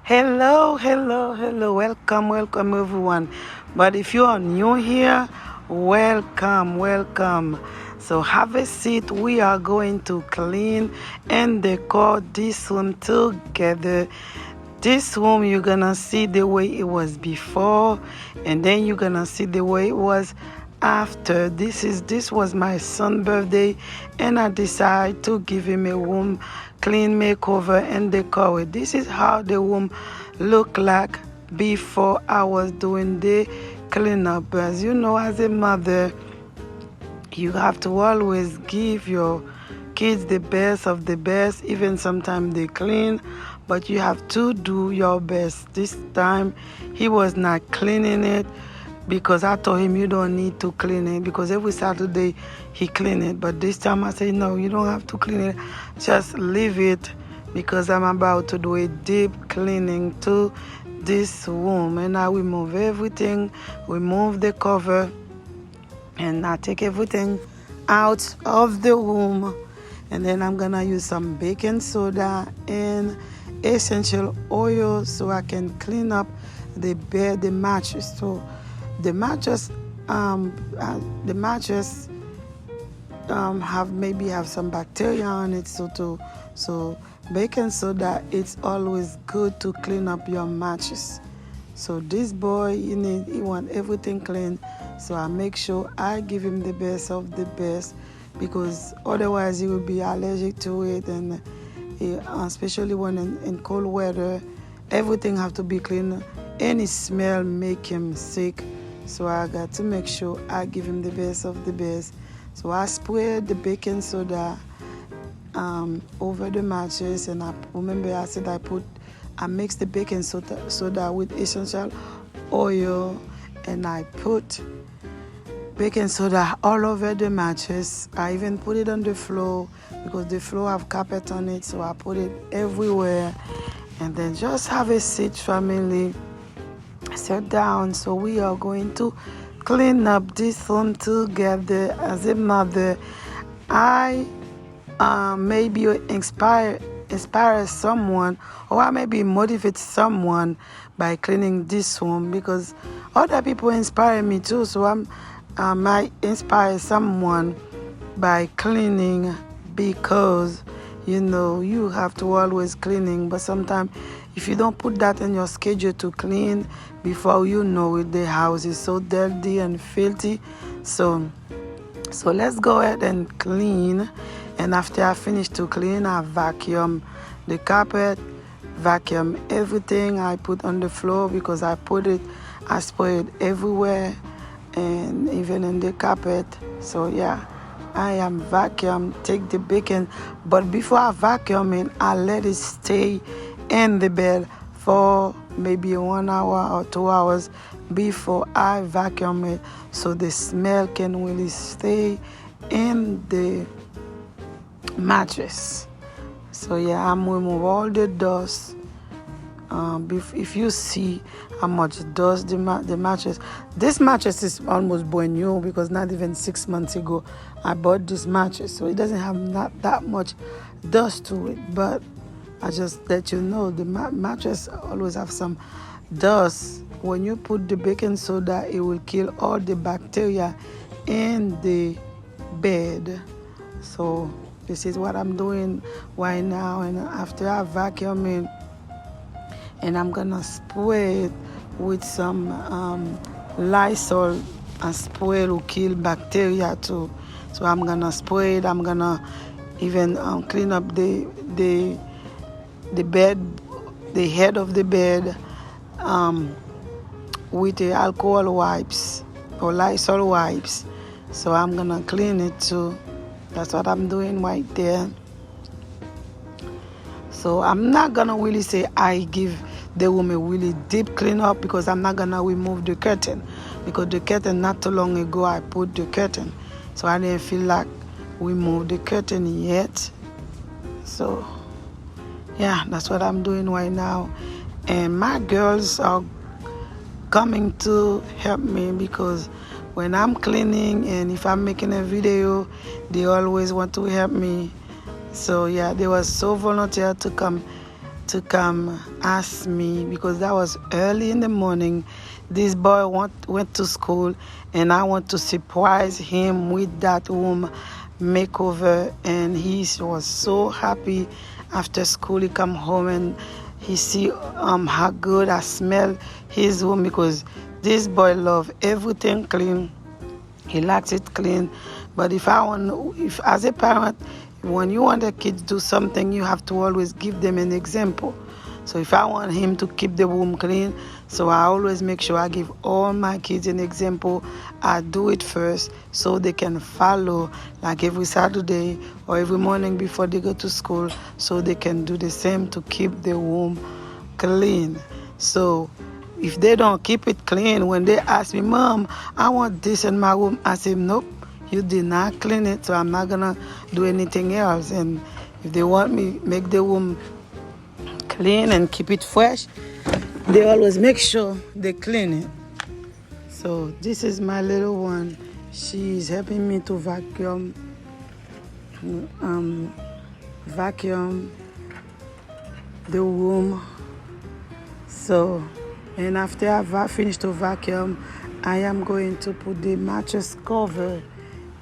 Hello, hello, hello. Welcome, welcome everyone. But if you are new here, welcome, welcome. So have a seat. We are going to clean and decor this room together. This room, you're gonna see the way it was before, and then you're gonna see the way it was after. This was my son's birthday, and I decided to give him a room clean makeover and decor it. This is how the room looked like before I was doing the cleanup. As you know, as a mother, you have to always give your kids the best of the best. Even sometimes they clean, but you have to do your best. This time he was not cleaning it because I told him you don't need to clean it, because every Saturday he clean it. But this time I said no, you don't have to clean it, just leave it, because I'm about to do a deep cleaning to this room. And I remove everything, remove the cover, and I take everything out of the room. And then I'm gonna use some baking soda and essential oil so I can clean up the bed, the mattress. So the mattress have some bacteria on it. So baking soda, it's always good to clean up your mattress. So this boy, he want everything clean. So I make sure I give him the best of the best, because otherwise he will be allergic to it, and especially when in cold weather, everything have to be clean. Any smell make him sick. So I got to make sure I give him the best of the best. So I spread the baking soda over the mattress, and I remember I said I mix the baking soda with essential oil, and I put baking soda all over the mattress. I even put it on the floor, because the floor have carpet on it, so I put it everywhere. And then just have a seat, family. Sit down. So we are going to clean up this room together. As a mother, I maybe inspire someone, or I maybe motivate someone by cleaning this room, because other people inspire me too. So I might inspire someone by cleaning, because you have to always cleaning. But sometimes if you don't put that in your schedule to clean, before you know it, the house is so dirty and filthy. So let's go ahead and clean. And after I finish to clean, I vacuum the carpet, vacuum everything I put on the floor, because I spray it everywhere, and even in the carpet. So yeah, I am vacuum, take the baking, but before I vacuum it, I let it stay in the bed for maybe 1 hour or 2 hours before I vacuum it, so the smell can really stay in the mattress. So yeah, I'm remove all the dust. If you see how much dust the mattress, this mattress is almost brand new, because not even 6 months ago I bought this mattress, so it doesn't have not that much dust to it. But I just let you know, the mattress always have some dust. When you put the baking soda, it will kill all the bacteria in the bed. So this is what I'm doing right now. And after I vacuum it, and I'm gonna spray it with some Lysol, and spray to kill bacteria too. So I'm gonna spray it. I'm gonna even clean up the bed, the head of the bed, with the alcohol wipes or Lysol wipes. So I'm gonna clean it too. That's what I'm doing right there. So I'm not gonna really say I give the room a really deep clean up, because I'm not gonna remove the curtain, because the curtain, not too long ago I put the curtain, so I didn't feel like remove the curtain yet. So yeah, that's what I'm doing right now. And my girls are coming to help me, because when I'm cleaning and if I'm making a video, they always want to help me. So yeah, they were so volunteer to come to come ask me, because that was early in the morning. This boy went to school, and I want to surprise him with that room makeover. And he was so happy. After school, he come home and he see how good I smell his room, because this boy love everything clean. He likes it clean. But if as a parent, when you want a kid to do something, you have to always give them an example. So if I want him to keep the room clean, so I always make sure I give all my kids an example. I do it first so they can follow, like every Saturday or every morning before they go to school, so they can do the same to keep the room clean. So if they don't keep it clean, when they ask me, Mom, I want this in my room, I say, nope, you did not clean it, so I'm not gonna do anything else. And if they want me make the room clean and keep it fresh, they always make sure they clean it. So this is my little one. She's helping me to vacuum the room. So, and after I've finished to vacuum, I am going to put the mattress cover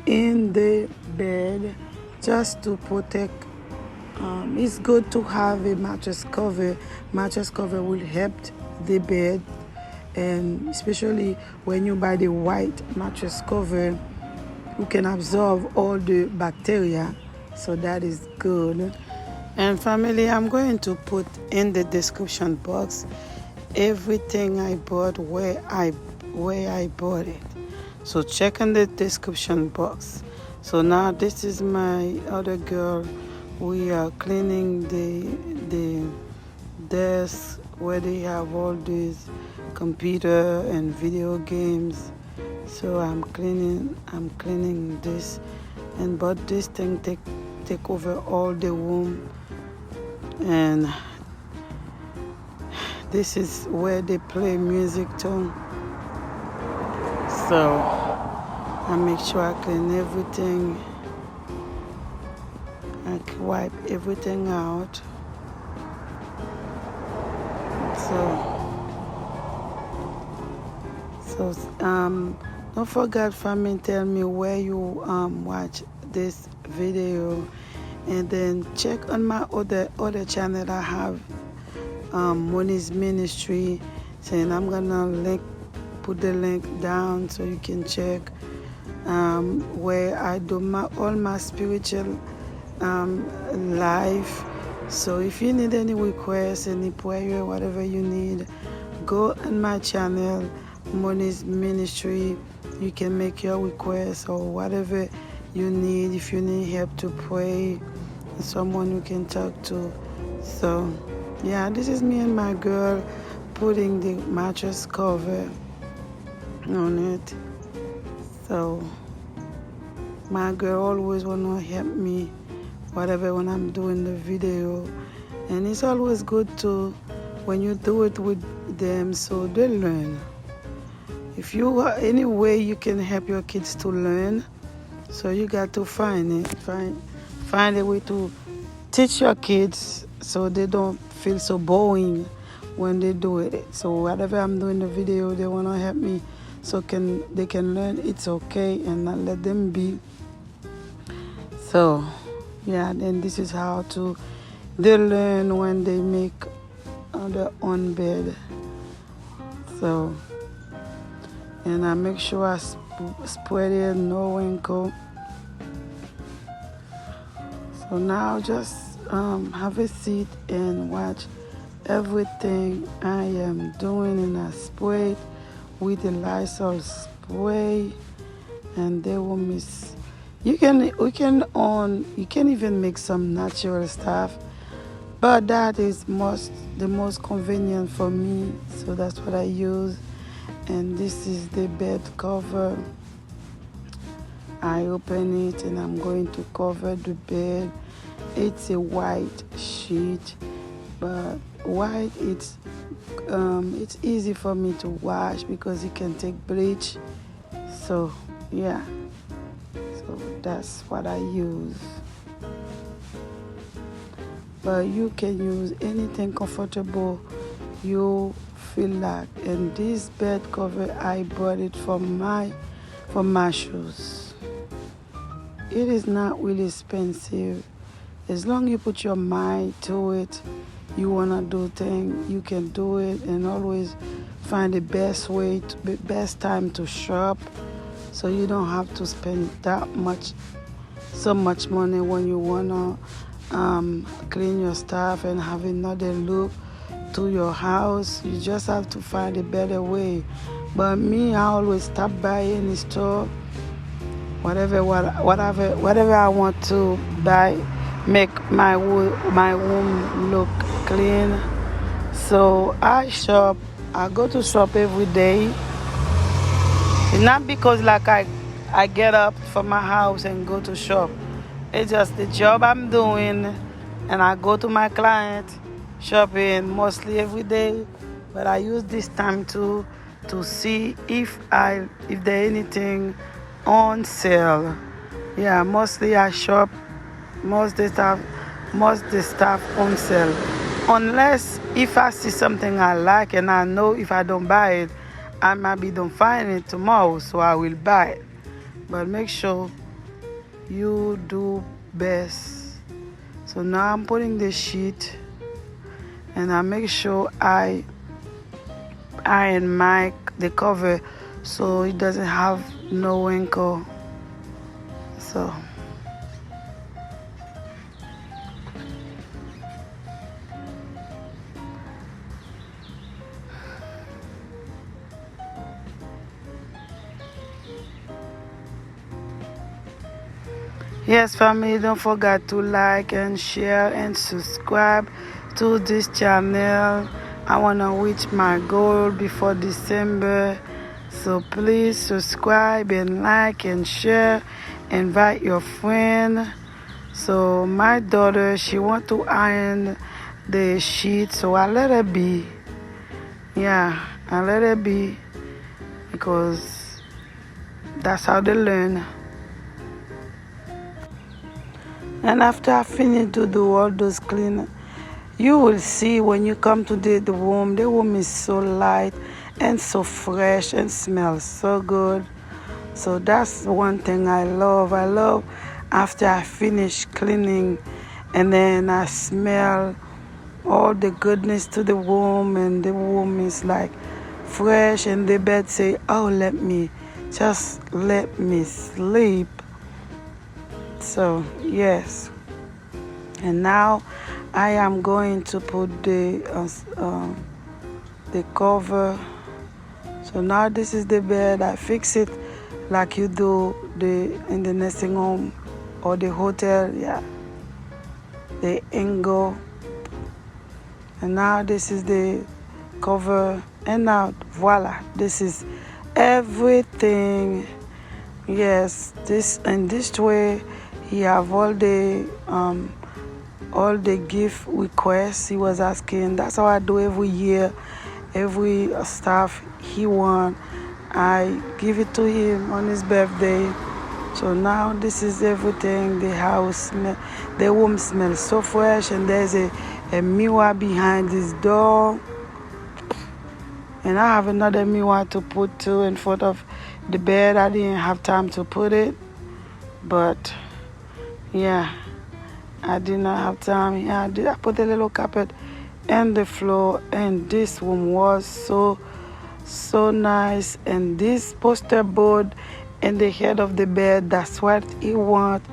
in the bed just to protect. It's good to have a mattress cover. Mattress cover will help the bed, and especially when you buy the white mattress cover, you can absorb all the bacteria, so that is good. And family, I'm going to put in the description box everything I bought, where I bought it. So check in the description box. So now this is my other girl. We are cleaning the desk where they have all these computer and video games. So I'm cleaning this, but this thing take over all the room. And this is where they play music too. So I make sure I clean everything. I wipe everything out. So don't forget, family, tell me where you watch this video, and then check on my other channel. I have Moni's Ministry, and I'm gonna put the link down so you can check where I do all my spiritual life. So if you need any requests, any prayer, whatever you need, go on my channel, Moni's Ministry. You can make your requests or whatever you need. If you need help to pray, someone you can talk to. So yeah, this is me and my girl putting the mattress cover on it. So my girl always wanna help me whatever when I'm doing the video, and it's always good to when you do it with them so they learn. If you any way you can help your kids to learn, so you got to find a way to teach your kids so they don't feel so boring when they do it. So whatever I'm doing the video, they want to help me so they can learn it's okay and not let them be. So yeah, then this is how they learn when they make their own bed. So, and I make sure I spread it, no wrinkle. So now just have a seat and watch everything I am doing, and I spray it with the Lysol spray, and they will miss. You can even make some natural stuff, but that is the most convenient for me, so that's what I use. And this is the bed cover. I open it and I'm going to cover the bed. It's a white sheet, but white it's easy for me to wash because it can take bleach. So yeah, so that's what I use. but you can use anything comfortable you feel like. And this bed cover, I bought it from my shoes. It is not really expensive. As long as you put your mind to it, you wanna do things, you can do it, and always find the best way, the best time to shop, so you don't have to spend so much money when you wanna clean your stuff and have another look to your house. You just have to find a better way. But me, I always stop by any store, whatever I want to buy, make my room look clean. So I go to shop every day. It's not because like I get up from my house and go to shop. It's just the job I'm doing, and I go to my client shopping mostly every day. But I use this time to see if there anything on sale. Yeah, mostly I shop most the stuff on sale. Unless if I see something I like and I know if I don't buy it, I maybe don't find it tomorrow, so I will buy it. But make sure you do best. So now I'm putting the sheet, and I make sure I iron the cover so it doesn't have no wrinkle. So yes, family, don't forget to like and share and subscribe to this channel. I want to reach my goal before December. So please subscribe and like and share. Invite your friend. So my daughter, she want to iron the sheet, so I let her be. Yeah, I let her be, because that's how they learn. And after I finish to do all those cleaning, you will see when you come to the room is so light and so fresh and smells so good. So that's one thing I love. I love after I finish cleaning and then I smell all the goodness to the room, and the room is like fresh, and the bed say, oh, let me sleep. So yes, and now I am going to put the cover. So now this is the bed. I fix it like you do in the nursing home or the hotel. Yeah, the angle. And now this is the cover. And now voila, this is everything. Yes, this way he have all the gift requests he was asking. That's how I do every year. Every stuff he want, I give it to him on his birthday. So now this is everything. The house, the room smells so fresh, and there's a mirror behind this door. And I have another mirror to put too in front of the bed. I didn't have time to put it, but yeah, I did not have time. Yeah, I put a little carpet and the floor, and this room was so nice. And this poster board and the head of the bed, that's what he want.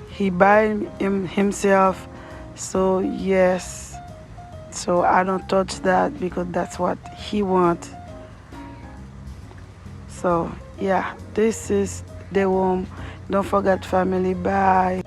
He buy himself. So yes, so I don't touch that because that's what he want. So yeah, this is the room. Don't forget, family. Bye.